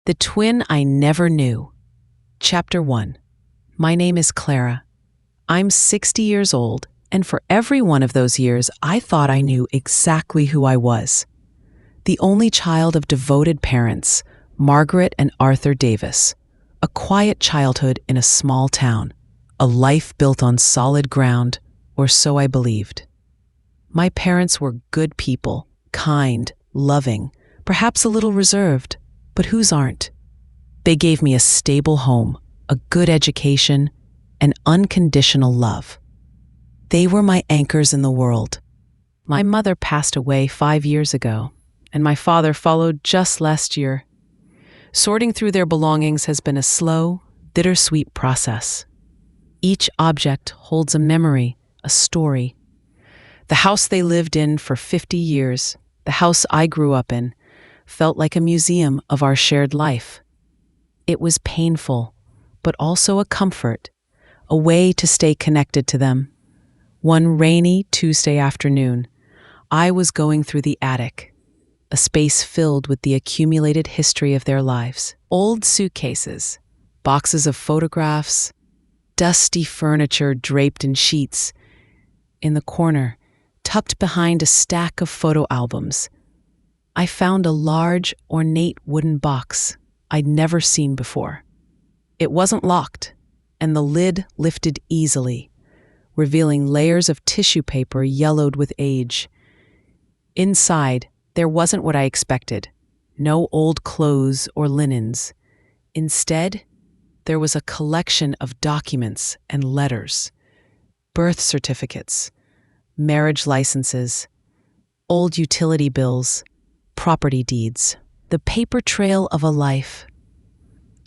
The Twin I Never Knew. Chapter 1. My name is Clara. I'm 60 years old, and for every one of those years, I thought I knew exactly who I was. The only child of devoted parents, Margaret and Arthur Davis. A quiet childhood in a small town. A life built on solid ground, or so I believed. My parents were good people, kind, loving, perhaps a little reserved, but whose aren't? They gave me a stable home, a good education, and unconditional love. They were my anchors in the world. My mother passed away 5 years ago, and my father followed just last year. Sorting through their belongings has been a slow, bittersweet process. Each object holds a memory, a story. The house they lived in for 50 years, the house I grew up in, felt like a museum of our shared life. It was painful, but also a comfort, a way to stay connected to them. One rainy Tuesday afternoon, I was going through the attic, a space filled with the accumulated history of their lives. Old suitcases, boxes of photographs, dusty furniture draped in sheets. In the corner, tucked behind a stack of photo albums, I found a large, ornate wooden box I'd never seen before. It wasn't locked, and the lid lifted easily, revealing layers of tissue paper yellowed with age. Inside, there wasn't what I expected. No old clothes or linens. Instead, there was a collection of documents and letters, birth certificates, marriage licenses, old utility bills, property deeds, the paper trail of a life.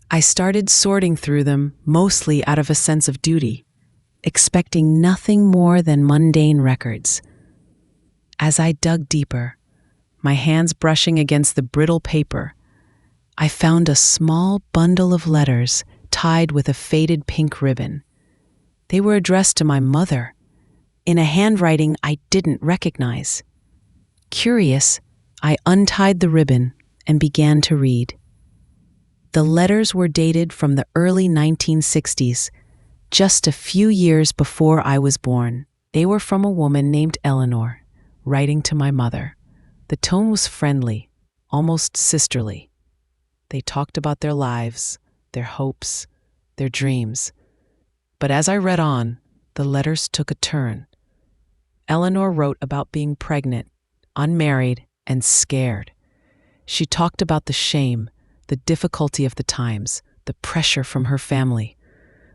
I started sorting through them mostly out of a sense of duty, expecting nothing more than mundane records. As I dug deeper, my hands brushing against the brittle paper, I found a small bundle of letters tied with a faded pink ribbon. They were addressed to my mother, in a handwriting I didn't recognize. Curious, I untied the ribbon and began to read. The letters were dated from the early 1960s, just a few years before I was born. They were from a woman named Eleanor, writing to my mother. The tone was friendly, almost sisterly. They talked about their lives, their hopes, their dreams. But as I read on, the letters took a turn. Eleanor wrote about being pregnant, unmarried, and scared. She talked about the shame, the difficulty of the times, the pressure from her family.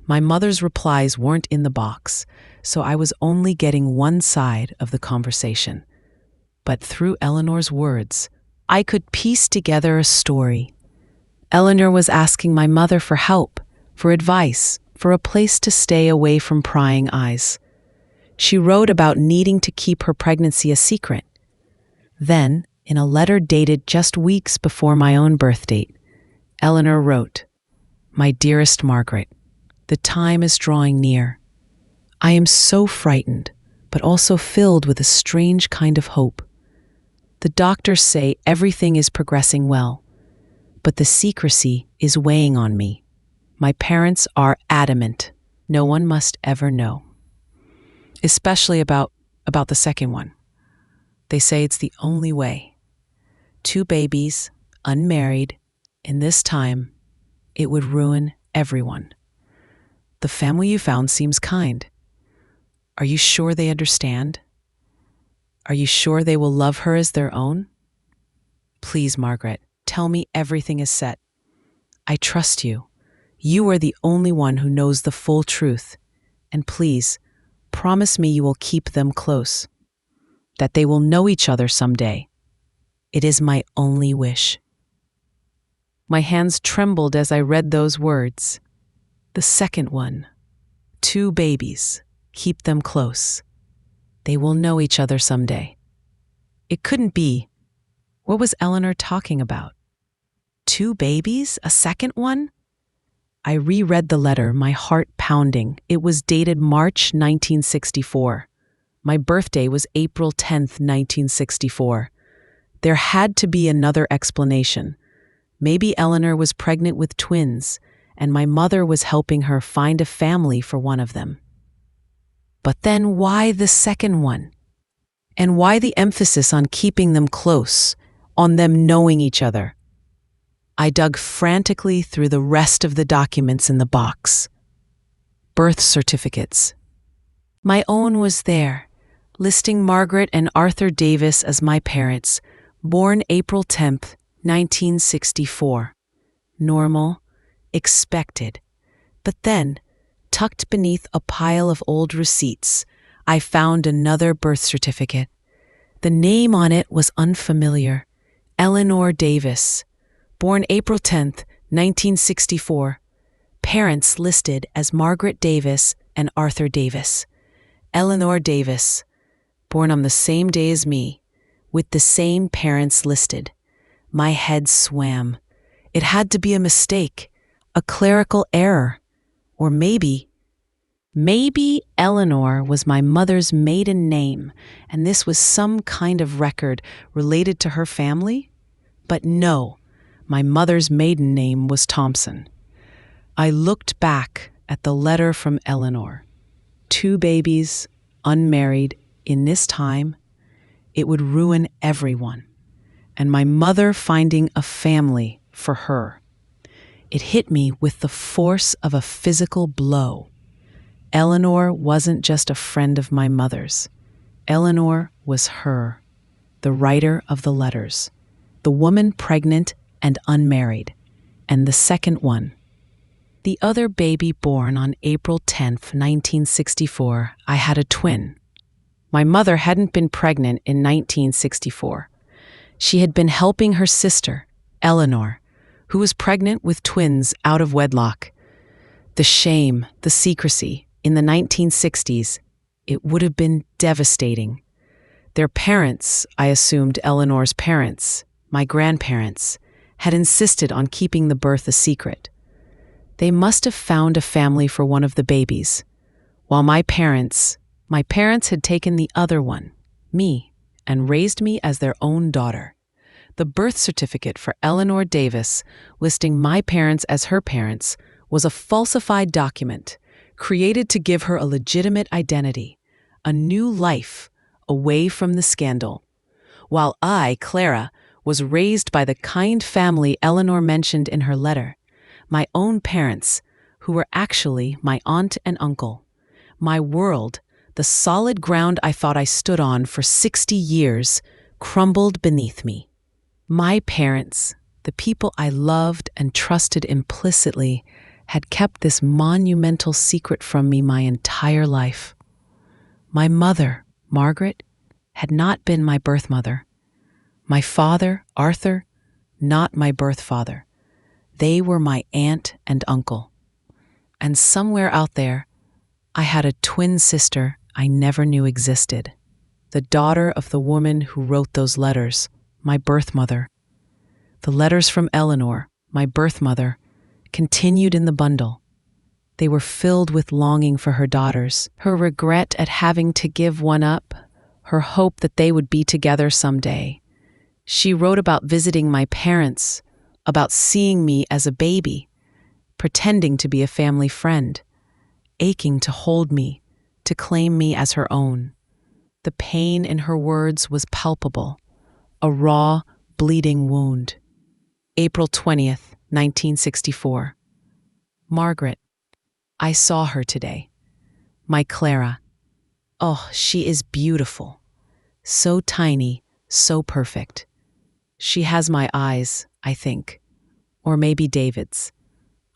My mother's replies weren't in the box, so I was only getting one side of the conversation. But through Eleanor's words, I could piece together a story. Eleanor was asking my mother for help, for advice, for a place to stay away from prying eyes. She wrote about needing to keep her pregnancy a secret. Then, in a letter dated just weeks before my own birth date, Eleanor wrote, "My dearest Margaret, the time is drawing near. I am so frightened, but also filled with a strange kind of hope. The doctors say everything is progressing well, but the secrecy is weighing on me. My parents are adamant. No one must ever know. Especially about the second one. They say it's the only way. 2 babies, unmarried, in this time, it would ruin everyone. The family you found seems kind. Are you sure they understand? Are you sure they will love her as their own? Please, Margaret, tell me everything is set. I trust you. You are the only one who knows the full truth. And please, promise me you will keep them close, that they will know each other someday. It is my only wish." My hands trembled as I read those words. The second one. 2 babies. Keep them close. They will know each other someday. It couldn't be. What was Eleanor talking about? 2 babies? A second one? I reread the letter, my heart pounding. It was dated March 1964. My birthday was April 10th, 1964. There had to be another explanation. Maybe Eleanor was pregnant with twins, and my mother was helping her find a family for one of them. But then why the second one? And why the emphasis on keeping them close, on them knowing each other? I dug frantically through the rest of the documents in the box. Birth certificates. My own was there, listing Margaret and Arthur Davis as my parents, born April 10th, 1964. Normal, expected. But then, tucked beneath a pile of old receipts, I found another birth certificate. The name on it was unfamiliar. Eleanor Davis, born April 10th, 1964. Parents listed as Margaret Davis and Arthur Davis. Eleanor Davis, born on the same day as me, with the same parents listed. My head swam. It had to be a mistake, a clerical error, or maybe Eleanor was my mother's maiden name, and this was some kind of record related to her family? But no, my mother's maiden name was Thompson. I looked back at the letter from Eleanor. 2 babies, unmarried, in this time, it would ruin everyone. And my mother finding a family for her. It hit me with the force of a physical blow. Eleanor wasn't just a friend of my mother's. Eleanor was her, the writer of the letters, the woman pregnant and unmarried, and the second one. The other baby born on April 10th, 1964, I had a twin. My mother hadn't been pregnant in 1964. She had been helping her sister, Eleanor, who was pregnant with twins out of wedlock. The shame, the secrecy, in the 1960s, it would have been devastating. Their parents, I assumed Eleanor's parents, my grandparents, had insisted on keeping the birth a secret. They must have found a family for one of the babies, while my parents had taken the other one, me, and raised me as their own daughter. The birth certificate for Eleanor Davis, listing my parents as her parents, was a falsified document created to give her a legitimate identity, a new life away from the scandal. While I, Clara, was raised by the kind family Eleanor mentioned in her letter, my own parents, who were actually my aunt and uncle. My world, the solid ground I thought I stood on for 60 years, crumbled beneath me. My parents, the people I loved and trusted implicitly, had kept this monumental secret from me my entire life. My mother, Margaret, had not been my birth mother. My father, Arthur, not my birth father. They were my aunt and uncle. And somewhere out there, I had a twin sister I never knew existed, the daughter of the woman who wrote those letters, my birth mother. The letters from Eleanor, my birth mother, continued in the bundle. They were filled with longing for her daughters, her regret at having to give one up, her hope that they would be together someday. She wrote about visiting my parents, about seeing me as a baby, pretending to be a family friend, aching to hold me, to claim me as her own. The pain in her words was palpable, a raw, bleeding wound. April 20th, 1964. Margaret, I saw her today. My Clara. Oh, she is beautiful. So tiny, so perfect. She has my eyes, I think. Or maybe David's.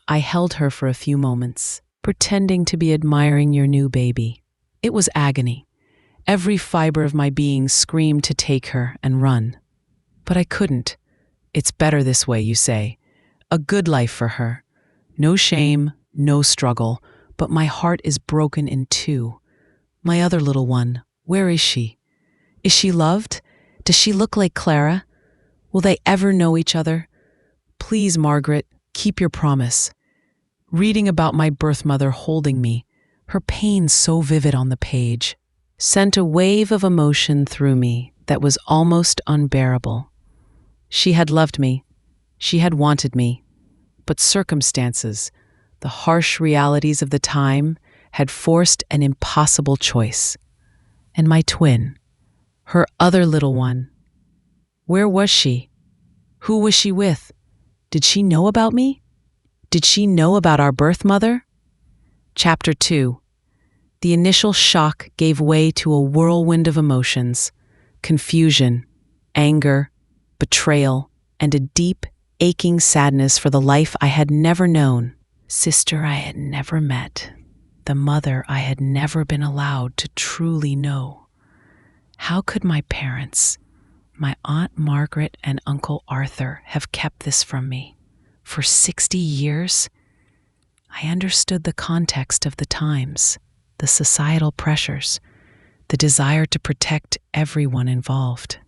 I held her for a few moments, pretending to be admiring your new baby. It was agony. Every fiber of my being screamed to take her and run. But I couldn't. It's better this way, you say. A good life for her. No shame, no struggle, but my heart is broken in two. My other little one, where is she? Is she loved? Does she look like Clara? Will they ever know each other? Please, Margaret, keep your promise. Reading about my birth mother holding me, her pain so vivid on the page, sent a wave of emotion through me that was almost unbearable. She had loved me, She had wanted me, but circumstances, the harsh realities of the time, had forced an impossible choice. And my twin, her other little one, where was she? Who was she with? Did she know about me? Did she know about our birth mother? Chapter 2. The initial shock gave way to a whirlwind of emotions: confusion, anger, betrayal, and a deep, aching sadness for the life I had never known, sister I had never met, the mother I had never been allowed to truly know. How could my parents, my Aunt Margaret and Uncle Arthur, have kept this from me? For 60 years? I understood the context of the times, the societal pressures, the desire to protect everyone involved.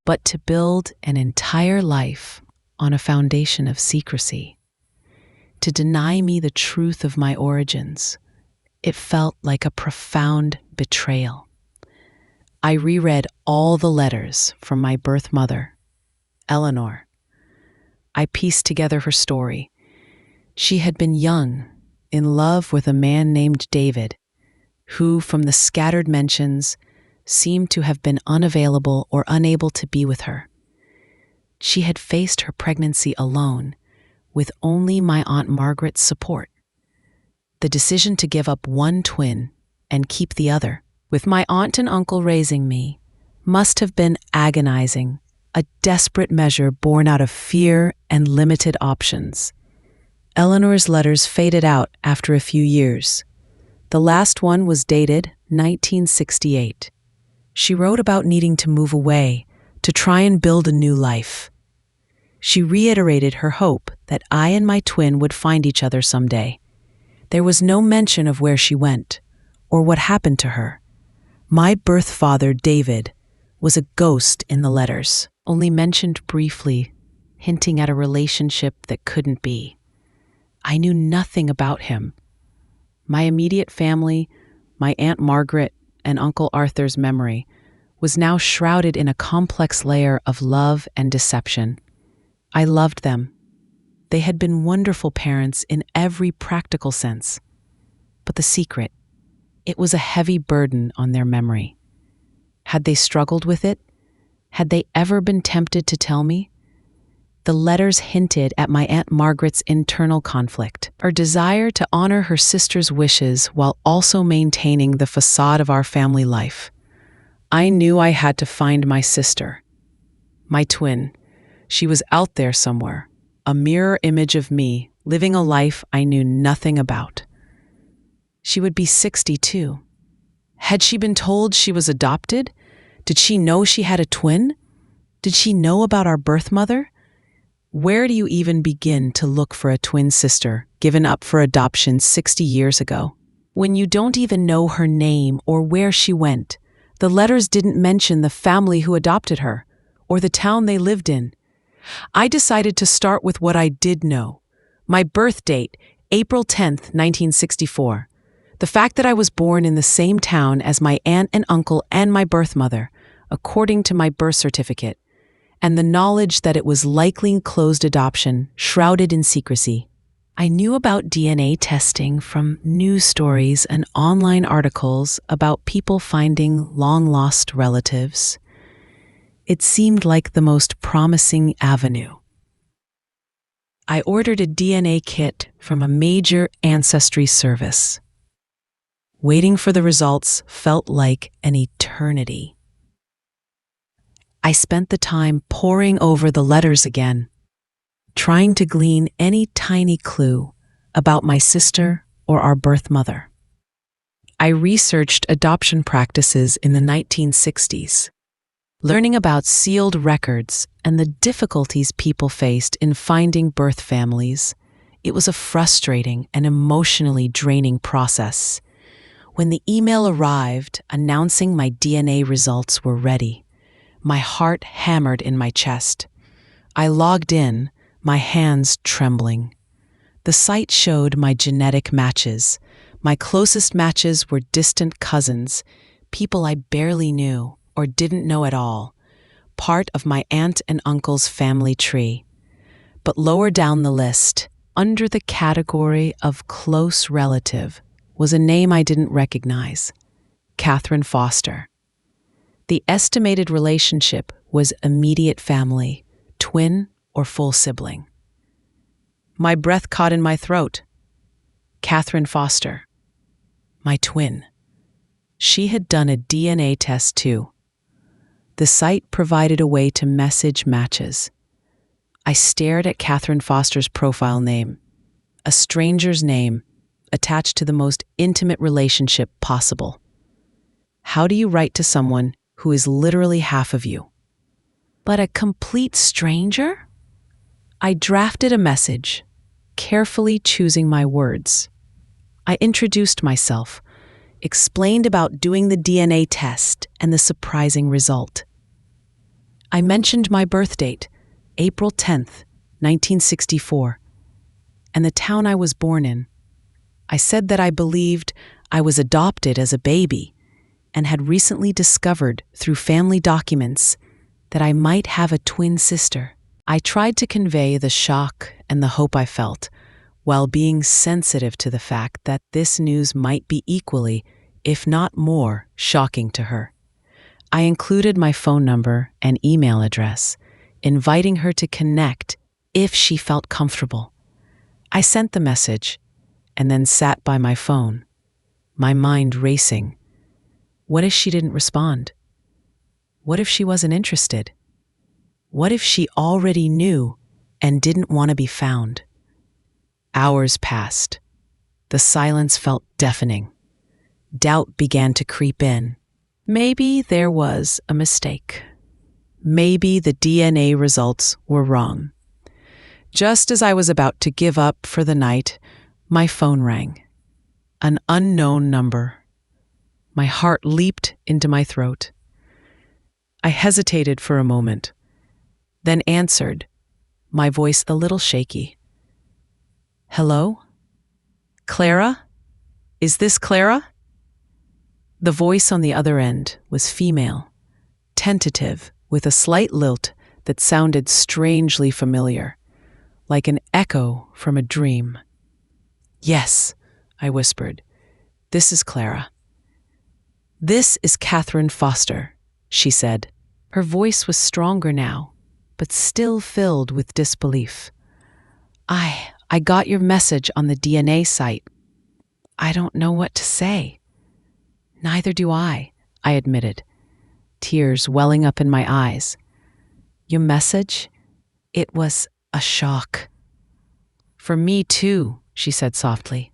But to build an entire life on a foundation of secrecy, to deny me the truth of my origins, it felt like a profound betrayal. I reread all the letters from my birth mother, Eleanor. I pieced together her story. She had been young, in love with a man named David, who, from the scattered mentions, seemed to have been unavailable or unable to be with her. She had faced her pregnancy alone, with only my Aunt Margaret's support. The decision to give up one twin and keep the other, with my aunt and uncle raising me, must have been agonizing, a desperate measure born out of fear and limited options. Eleanor's letters faded out after a few years. The last one was dated 1968. She wrote about needing to move away, to try and build a new life. She reiterated her hope that I and my twin would find each other someday. There was no mention of where she went, or what happened to her. My birth father, David, was a ghost in the letters, only mentioned briefly, hinting at a relationship that couldn't be. I knew nothing about him. My immediate family, my Aunt Margaret and Uncle Arthur's memory, was now shrouded in a complex layer of love and deception. I loved them. They had been wonderful parents in every practical sense. But the secret, it was a heavy burden on their memory. Had they struggled with it? Had they ever been tempted to tell me? The letters hinted at my Aunt Margaret's internal conflict, her desire to honor her sister's wishes while also maintaining the facade of our family life. I knew I had to find my sister, my twin. She was out there somewhere, a mirror image of me, living a life I knew nothing about. She would be 62. Had she been told she was adopted? Did she know she had a twin? Did she know about our birth mother? Where do you even begin to look for a twin sister given up for adoption 60 years ago? When you don't even know her name or where she went, the letters didn't mention the family who adopted her or the town they lived in. I decided to start with what I did know. My birth date, April 10th, 1964. The fact that I was born in the same town as my aunt and uncle and my birth mother, according to my birth certificate, and the knowledge that it was likely closed adoption, shrouded in secrecy. I knew about DNA testing from news stories and online articles about people finding long-lost relatives. It seemed like the most promising avenue. I ordered a DNA kit from a major ancestry service. Waiting for the results felt like an eternity. I spent the time poring over the letters again, trying to glean any tiny clue about my sister or our birth mother. I researched adoption practices in the 1960s, learning about sealed records and the difficulties people faced in finding birth families. It was a frustrating and emotionally draining process. When the email arrived announcing my DNA results were ready, my heart hammered in my chest. I logged in, my hands trembling. The site showed my genetic matches. My closest matches were distant cousins, people I barely knew or didn't know at all. part of my aunt and uncle's family tree. But lower down the list, under the category of close relative, was a name I didn't recognize: Katherine Foster. The estimated relationship was immediate family, twin or full sibling. My breath caught in my throat. Katherine Foster, my twin. She had done a DNA test too. The site provided a way to message matches. I stared at Katherine Foster's profile name, a stranger's name attached to the most intimate relationship possible. How do you write to someone who is literally half of you? But a complete stranger? I drafted a message, carefully choosing my words. I introduced myself, explained about doing the DNA test and the surprising result. I mentioned my birth date, April 10th, 1964, and the town I was born in. I said that I believed I was adopted as a baby and had recently discovered through family documents that I might have a twin sister. I tried to convey the shock and the hope I felt, while being sensitive to the fact that this news might be equally, if not more, shocking to her. I included my phone number and email address, inviting her to connect if she felt comfortable. I sent the message and then sat by my phone, my mind racing. What if she didn't respond? What if she wasn't interested? What if she already knew and didn't want to be found? Hours passed. The silence felt deafening. Doubt began to creep in. Maybe there was a mistake. Maybe the DNA results were wrong. Just as I was about to give up for the night, my phone rang. An unknown number. My heart leaped into my throat. I hesitated for a moment, then answered, my voice a little shaky. Hello? Clara? Is this Clara? The voice on the other end was female, tentative, with a slight lilt that sounded strangely familiar, like an echo from a dream. Yes, I whispered. This is Clara. This is Katherine Foster, she said. Her voice was stronger now, but still filled with disbelief. I got your message on the DNA site. I don't know what to say. Neither do I admitted, tears welling up in my eyes. Your message? It was a shock. For me too, she said softly.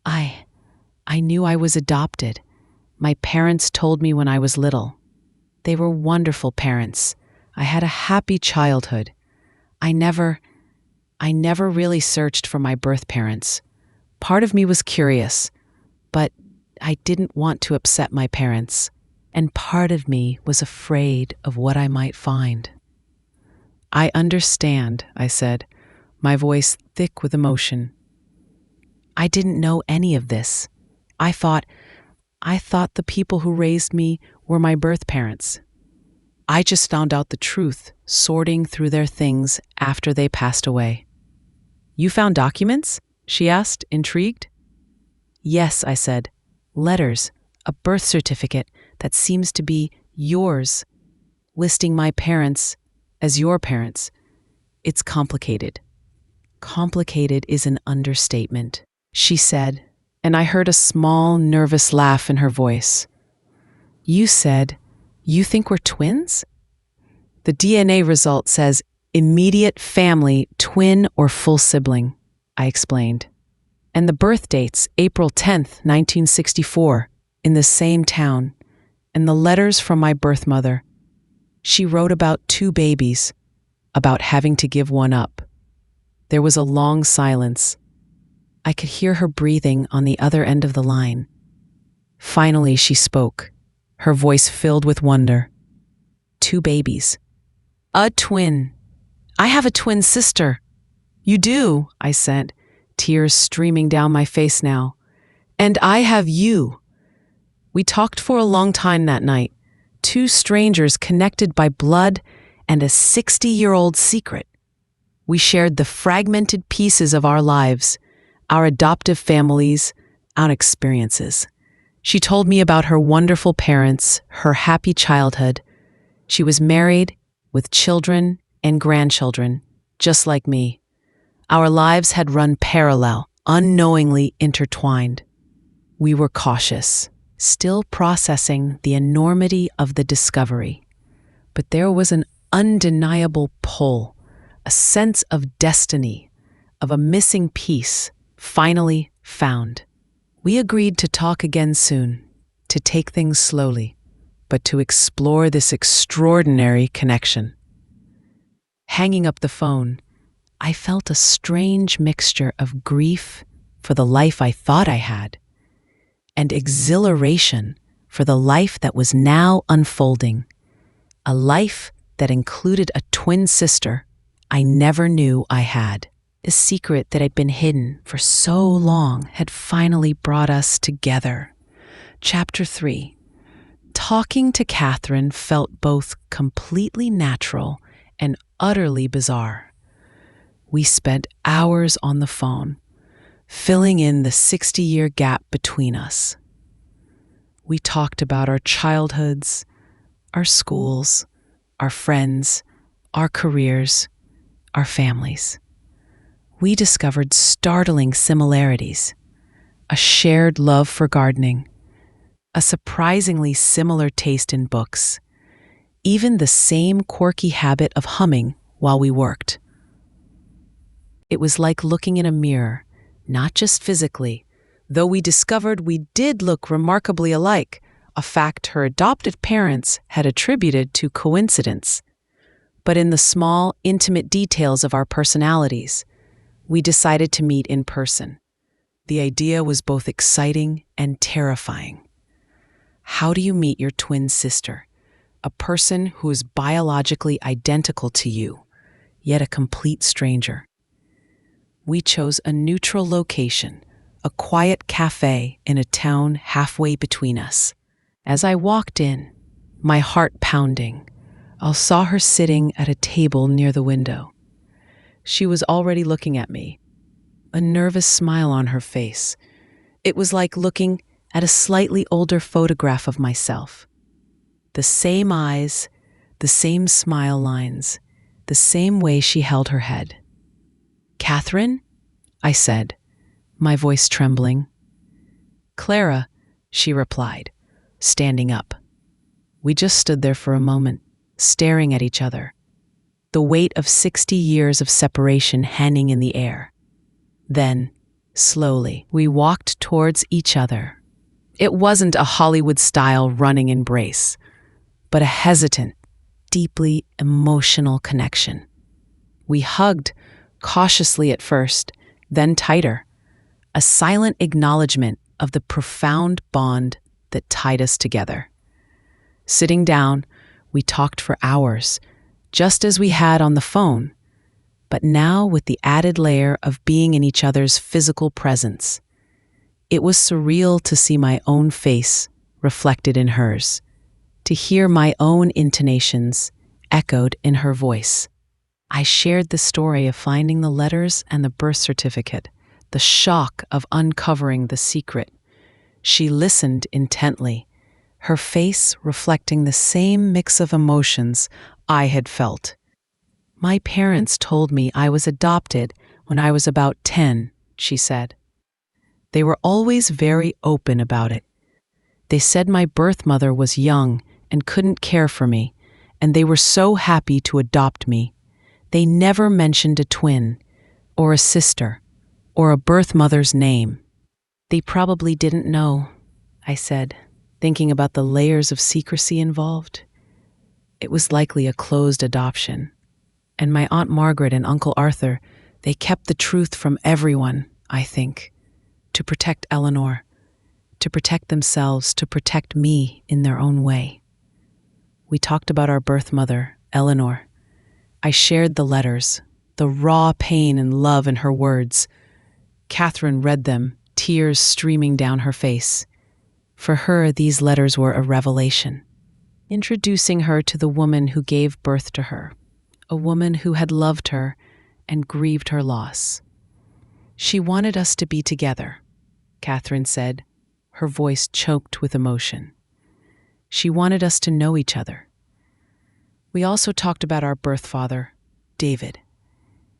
I knew I was adopted. My parents told me when I was little. They were wonderful parents. I had a happy childhood. I never really searched for my birth parents. Part of me was curious, but I didn't want to upset my parents, and part of me was afraid of what I might find. I understand, I said, my voice thick with emotion. I didn't know any of this. I thought the people who raised me were my birth parents. I just found out the truth, sorting through their things after they passed away. You found documents? She asked, intrigued. Yes, I said. Letters, a birth certificate that seems to be yours, listing my parents as your parents. It's complicated. Complicated is an understatement, she said, and I heard a small, nervous laugh in her voice. You said, you think we're twins? The DNA result says immediate family, twin or full sibling, I explained. And the birth dates, April 10th, 1964, in the same town, and the letters from my birth mother. She wrote about 2 babies, about having to give one up. There was a long silence. I could hear her breathing on the other end of the line. Finally, she spoke, her voice filled with wonder. 2 babies. A twin. I have a twin sister. You do, I said, tears streaming down my face now. And I have you. We talked for a long time that night. two strangers connected by blood and a 60-year-old secret. We shared the fragmented pieces of our lives, our adoptive families, our experiences. She told me about her wonderful parents, her happy childhood. She was married, with children and grandchildren, just like me. Our lives had run parallel, unknowingly intertwined. We were cautious, still processing the enormity of the discovery. But there was an undeniable pull, a sense of destiny, of a missing piece, finally found. We agreed to talk again soon, to take things slowly, but to explore this extraordinary connection. Hanging up the phone, I felt a strange mixture of grief for the life I thought I had, and exhilaration for the life that was now unfolding, a life that included a twin sister I never knew I had. A secret that had been hidden for so long had finally brought us together. Chapter 3. Talking to Katherine felt both completely natural and utterly bizarre. We spent hours on the phone, filling in the 60-year gap between us. We talked about our childhoods, our schools, our friends, our careers, our families. We discovered startling similarities, a shared love for gardening, a surprisingly similar taste in books, even the same quirky habit of humming while we worked. It was like looking in a mirror, not just physically, though we discovered we did look remarkably alike, a fact her adopted parents had attributed to coincidence. But in the small, intimate details of our personalities, we decided to meet in person. The idea was both exciting and terrifying. How do you meet your twin sister, a person who is biologically identical to you, yet a complete stranger? We chose a neutral location, a quiet cafe in a town halfway between us. As I walked in, my heart pounding, I saw her sitting at a table near the window. She was already looking at me, a nervous smile on her face. It was like looking at a slightly older photograph of myself. The same eyes, the same smile lines, the same way she held her head. "Katherine?" I said, my voice trembling. "Clara," she replied, standing up. We just stood there for a moment, staring at each other, the weight of 60 years of separation hanging in the air. Then, slowly, we walked towards each other. It wasn't a Hollywood-style running embrace, but a hesitant, deeply emotional connection. We hugged, cautiously at first, then tighter, a silent acknowledgement of the profound bond that tied us together. Sitting down, we talked for hours, just as we had on the phone, but now with the added layer of being in each other's physical presence. It was surreal to see my own face reflected in hers, to hear my own intonations echoed in her voice. I shared the story of finding the letters and the birth certificate, the shock of uncovering the secret. She listened intently, her face reflecting the same mix of emotions I had felt. "My parents told me I was adopted when I was about 10, she said. "They were always very open about it. They said my birth mother was young and couldn't care for me, and they were so happy to adopt me. They never mentioned a twin, or a sister, or a birth mother's name." "They probably didn't know," I said, thinking about the layers of secrecy involved. It was likely a closed adoption. And my Aunt Margaret and Uncle Arthur, they kept the truth from everyone, I think, to protect Eleanor, to protect themselves, to protect me in their own way. We talked about our birth mother, Eleanor. I shared the letters, the raw pain and love in her words. Katherine read them, tears streaming down her face. For her, these letters were a revelation. introducing her to the woman who gave birth to her, a woman who had loved her and grieved her loss. She wanted us to be together, Katherine said, her voice choked with emotion. She wanted us to know each other. We also talked about our birth father, David.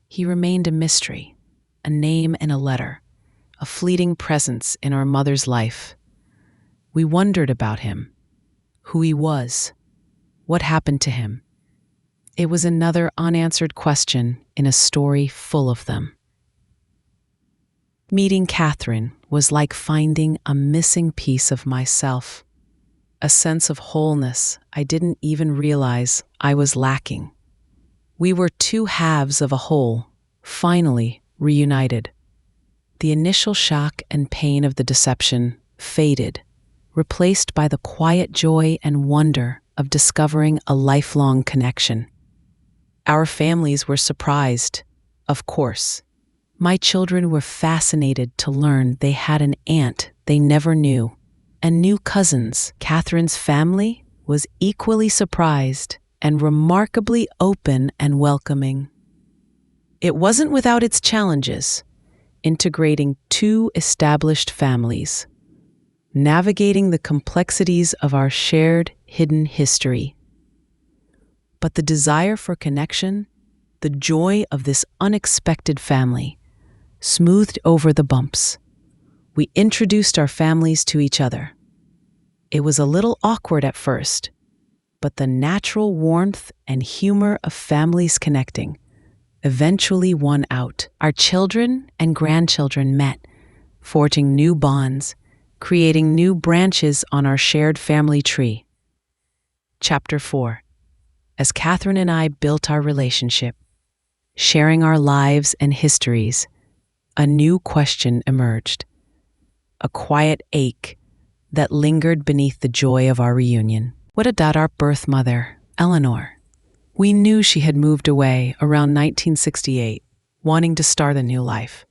He remained a mystery, a name and a letter, a fleeting presence in our mother's life. We wondered about him, who he was, what happened to him. It was another unanswered question in a story full of them. Meeting Katherine was like finding a missing piece of myself, a sense of wholeness I didn't even realize I was lacking. We were two halves of a whole, finally reunited. The initial shock and pain of the deception faded, replaced by the quiet joy and wonder of discovering a lifelong connection. Our families were surprised, of course. My children were fascinated to learn they had an aunt they never knew, and new cousins. Katherine's family was equally surprised and remarkably open and welcoming. It wasn't without its challenges, integrating two established families, navigating the complexities of our shared hidden history. But the desire for connection, the joy of this unexpected family, smoothed over the bumps. We introduced our families to each other. It was a little awkward at first, but the natural warmth and humor of families connecting eventually won out. Our children and grandchildren met, forging new bonds, creating new branches on our shared family tree. Chapter 4. As Katherine and I built our relationship, sharing our lives and histories, a new question emerged, a quiet ache that lingered beneath the joy of our reunion. What about our birth mother, Eleanor? We knew she had moved away around 1968, wanting to start a new life.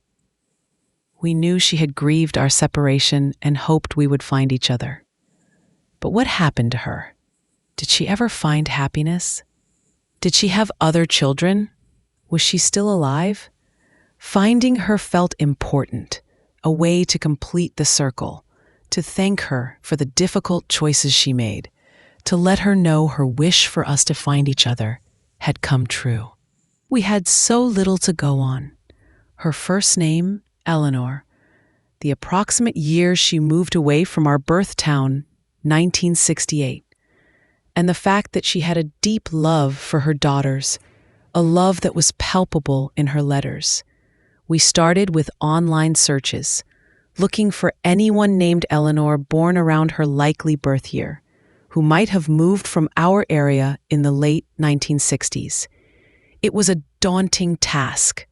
We knew she had grieved our separation and hoped we would find each other. But what happened to her? Did she ever find happiness? Did she have other children? Was she still alive? Finding her felt important, a way to complete the circle, to thank her for the difficult choices she made, to let her know her wish for us to find each other had come true. We had so little to go on. Her first name, Eleanor, the approximate year she moved away from our birth town, 1968, and the fact that she had a deep love for her daughters, a love that was palpable in her letters. We started with online searches, looking for anyone named Eleanor born around her likely birth year, who might have moved from our area in the late 1960s. It was a daunting task.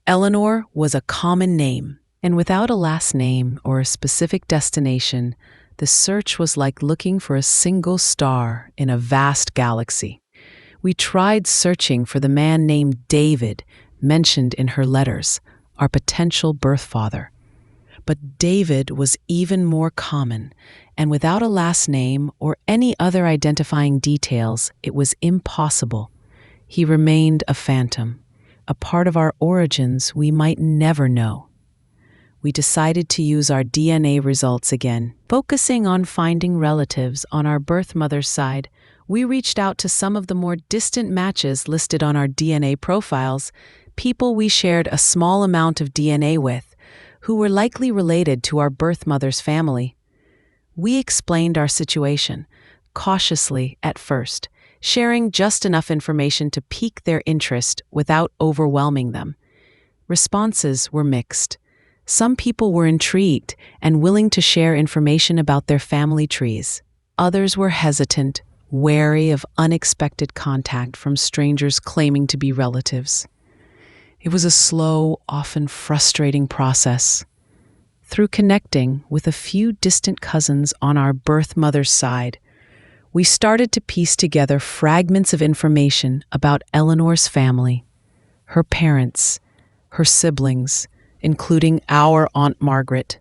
Eleanor was a common name, and without a last name or a specific destination, the search was like looking for a single star in a vast galaxy. We tried searching for the man named David, mentioned in her letters, our potential birth father. But David was even more common, and without a last name or any other identifying details, it was impossible. He remained a phantom, a part of our origins we might never know. We decided to use our DNA results again. Focusing on finding relatives on our birth mother's side, we reached out to some of the more distant matches listed on our DNA profiles, people we shared a small amount of DNA with, who were likely related to our birth mother's family. We explained our situation, cautiously at first, sharing just enough information to pique their interest without overwhelming them. Responses were mixed. Some people were intrigued and willing to share information about their family trees. Others were hesitant, wary of unexpected contact from strangers claiming to be relatives. It was a slow, often frustrating process. Through connecting with a few distant cousins on our birth mother's side, we started to piece together fragments of information about Eleanor's family, her parents, her siblings, including our Aunt Margaret.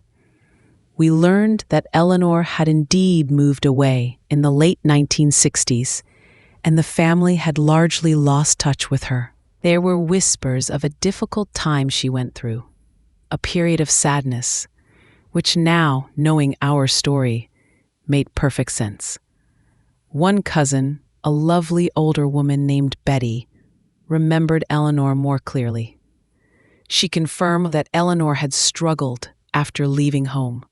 We learned that Eleanor had indeed moved away in the late 1960s, and the family had largely lost touch with her. There were whispers of a difficult time she went through, a period of sadness, which now, knowing our story, made perfect sense. One cousin, a lovely older woman named Betty, remembered Eleanor more clearly. She confirmed that Eleanor had struggled after leaving home,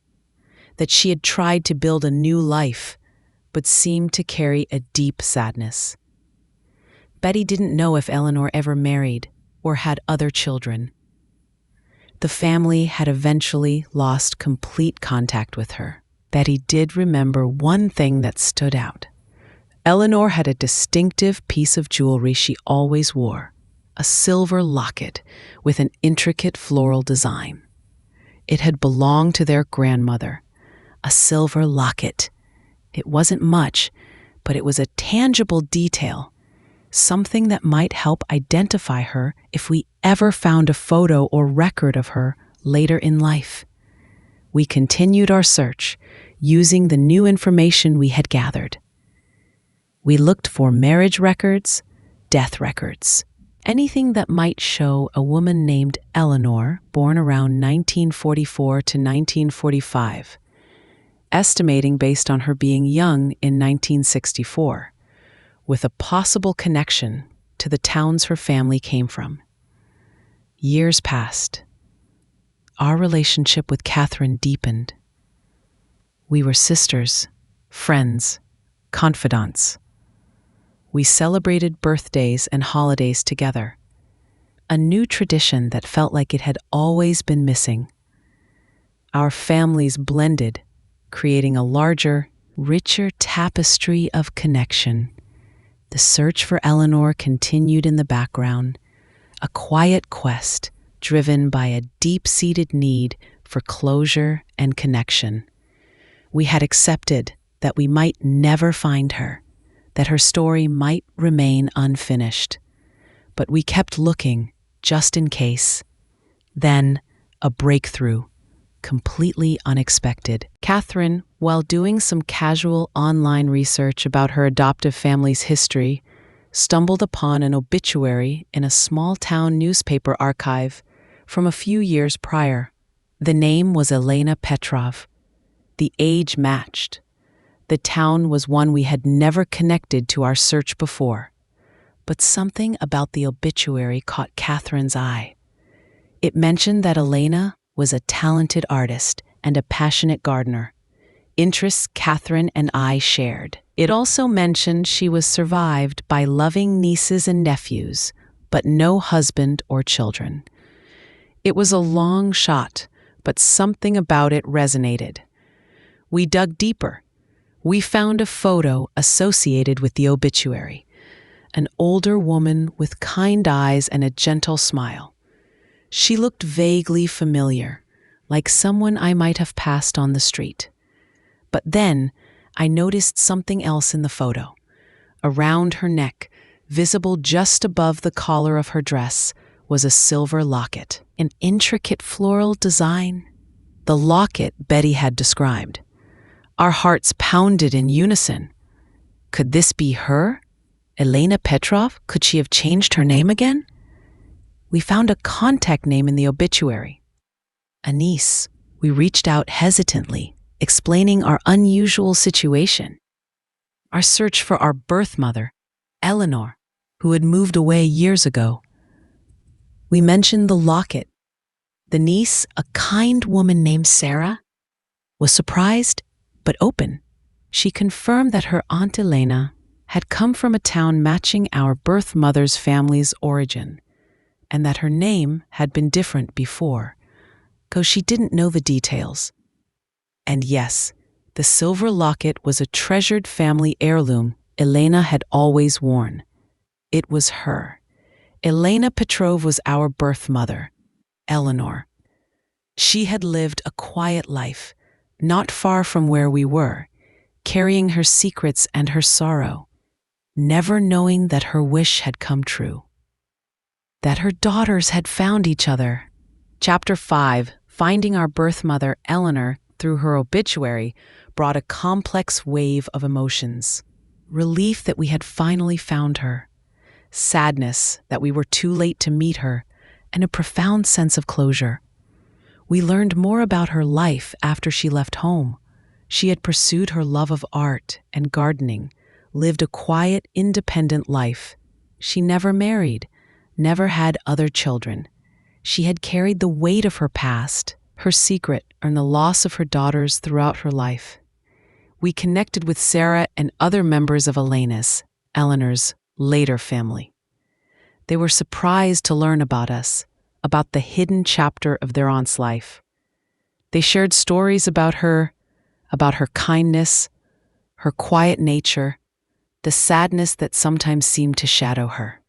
that she had tried to build a new life, but seemed to carry a deep sadness. Betty didn't know if Eleanor ever married or had other children. The family had eventually lost complete contact with her. Betty did remember one thing that stood out. Eleanor had a distinctive piece of jewelry she always wore, a silver locket with an intricate floral design. It had belonged to their grandmother, a silver locket. It wasn't much, but it was a tangible detail, something that might help identify her if we ever found a photo or record of her later in life. We continued our search, using the new information we had gathered. We looked for marriage records, death records, anything that might show a woman named Eleanor, born around 1944 to 1945, estimating based on her being young in 1964, with a possible connection to the towns her family came from. Years passed. Our relationship with Katherine deepened. We were sisters, friends, confidants. We celebrated birthdays and holidays together, a new tradition that felt like it had always been missing. Our families blended, creating a larger, richer tapestry of connection. The search for Eleanor continued in the background, a quiet quest driven by a deep-seated need for closure and connection. We had accepted that we might never find her, that her story might remain unfinished. But we kept looking, just in case. Then, a breakthrough, completely unexpected. Katherine, while doing some casual online research about her adoptive family's history, stumbled upon an obituary in a small-town newspaper archive from a few years prior. The name was Elena Petrov. The age matched. The town was one we had never connected to our search before. But something about the obituary caught Katherine's eye. It mentioned that Elena was a talented artist and a passionate gardener, interests Katherine and I shared. It also mentioned she was survived by loving nieces and nephews, but no husband or children. It was a long shot, but something about it resonated. We dug deeper. We found a photo associated with the obituary, an older woman with kind eyes and a gentle smile. She looked vaguely familiar, like someone I might have passed on the street. But then I noticed something else in the photo. Around her neck, visible just above the collar of her dress, was a silver locket, an intricate floral design. The locket Betty had described. Our hearts pounded in unison. Could this be her? Elena Petrov? Could she have changed her name again? We found a contact name in the obituary. A niece. We reached out hesitantly, explaining our unusual situation. Our search for our birth mother, Eleanor, who had moved away years ago. We mentioned the locket. The niece, a kind woman named Sarah, was surprised but open. She confirmed that her Aunt Elena had come from a town matching our birth mother's family's origin, and that her name had been different before, though she didn't know the details. And yes, the silver locket was a treasured family heirloom Elena had always worn. It was her. Elena Petrov was our birth mother, Eleanor. She had lived a quiet life, not far from where we were, carrying her secrets and her sorrow, never knowing that her wish had come true, that her daughters had found each other. Chapter 5, Finding Our Birth Mother, Eleanor, through her obituary brought a complex wave of emotions. Relief that we had finally found her, sadness that we were too late to meet her, and a profound sense of closure. We learned more about her life after she left home. She had pursued her love of art and gardening, lived a quiet, independent life. She never married, never had other children. She had carried the weight of her past, her secret, and the loss of her daughters throughout her life. We connected with Sarah and other members of Eleanor's later family. They were surprised to learn about us, about the hidden chapter of their aunt's life. They shared stories about her kindness, her quiet nature, the sadness that sometimes seemed to shadow her.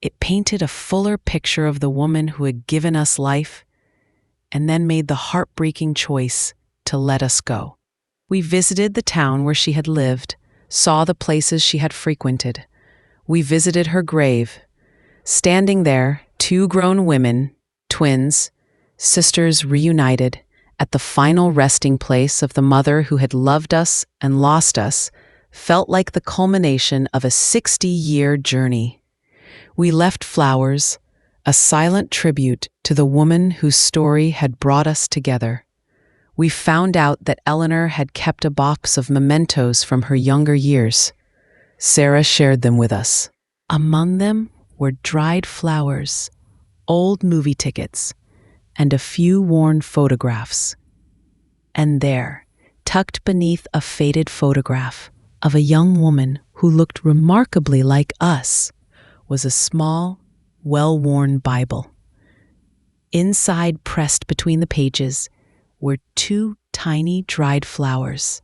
It painted a fuller picture of the woman who had given us life and then made the heartbreaking choice to let us go. We visited the town where she had lived, saw the places she had frequented. We visited her grave. Standing there, two grown women, twins, sisters reunited, at the final resting place of the mother who had loved us and lost us, felt like the culmination of a 60-year journey. We left flowers, a silent tribute to the woman whose story had brought us together. We found out that Eleanor had kept a box of mementos from her younger years. Sarah shared them with us. Among them were dried flowers, old movie tickets, and a few worn photographs. And there, tucked beneath a faded photograph of a young woman who looked remarkably like us, was a small, well-worn Bible. Inside, pressed between the pages, were two tiny dried flowers,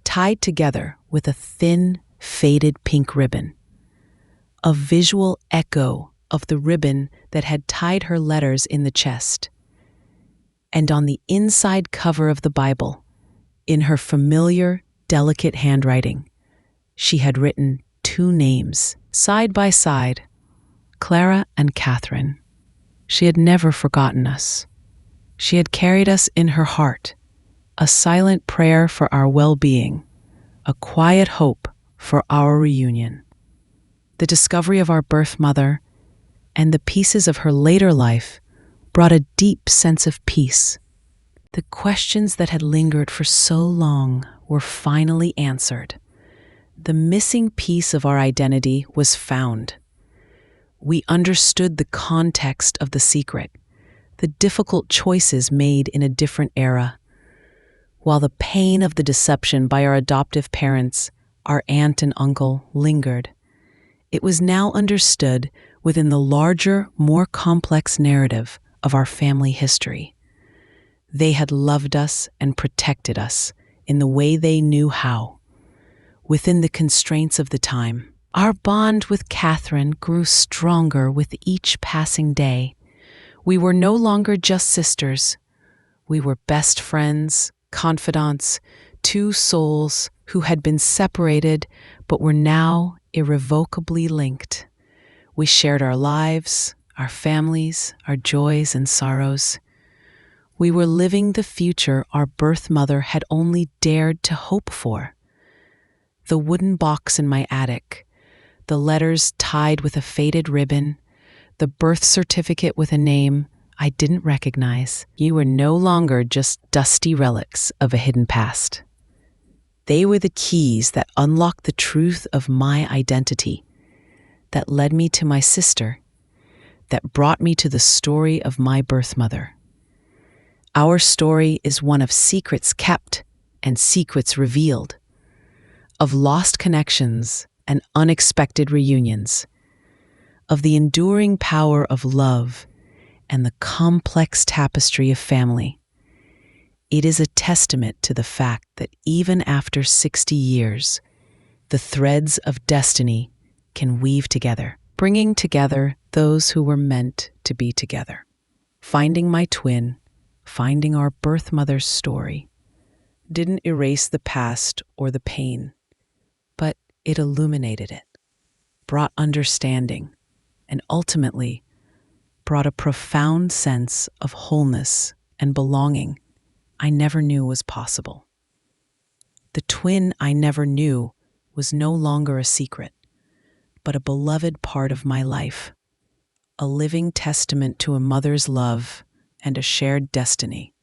tied together with a thin, faded pink ribbon. A visual echo of the ribbon that had tied her letters in the chest. And on the inside cover of the Bible, in her familiar, delicate handwriting, she had written two names, side by side, Clara and Katherine. She had never forgotten us. She had carried us in her heart, a silent prayer for our well-being, a quiet hope for our reunion. The discovery of our birth mother and the pieces of her later life brought a deep sense of peace. The questions that had lingered for so long were finally answered. The missing piece of our identity was found. We understood the context of the secret, the difficult choices made in a different era. While the pain of the deception by our adoptive parents, our aunt and uncle, lingered, it was now understood within the larger, more complex narrative of our family history. They had loved us and protected us in the way they knew how, within the constraints of the time. Our bond with Katherine grew stronger with each passing day. We were no longer just sisters. We were best friends, confidants, two souls who had been separated but were now irrevocably linked. We shared our lives, our families, our joys and sorrows. We were living the future our birth mother had only dared to hope for. The wooden box in my attic, the letters tied with a faded ribbon, the birth certificate with a name I didn't recognize. You were no longer just dusty relics of a hidden past. They were the keys that unlocked the truth of my identity, that led me to my sister, that brought me to the story of my birth mother. Our story is one of secrets kept and secrets revealed, of lost connections and unexpected reunions, of the enduring power of love and the complex tapestry of family. It is a testament to the fact that even after 60 years, the threads of destiny can weave together, bringing together those who were meant to be together. Finding my twin, finding our birth mother's story, didn't erase the past or the pain, but it illuminated it, brought understanding, and ultimately brought a profound sense of wholeness and belonging I never knew was possible. The twin I never knew was no longer a secret, but a beloved part of my life, a living testament to a mother's love and a shared destiny.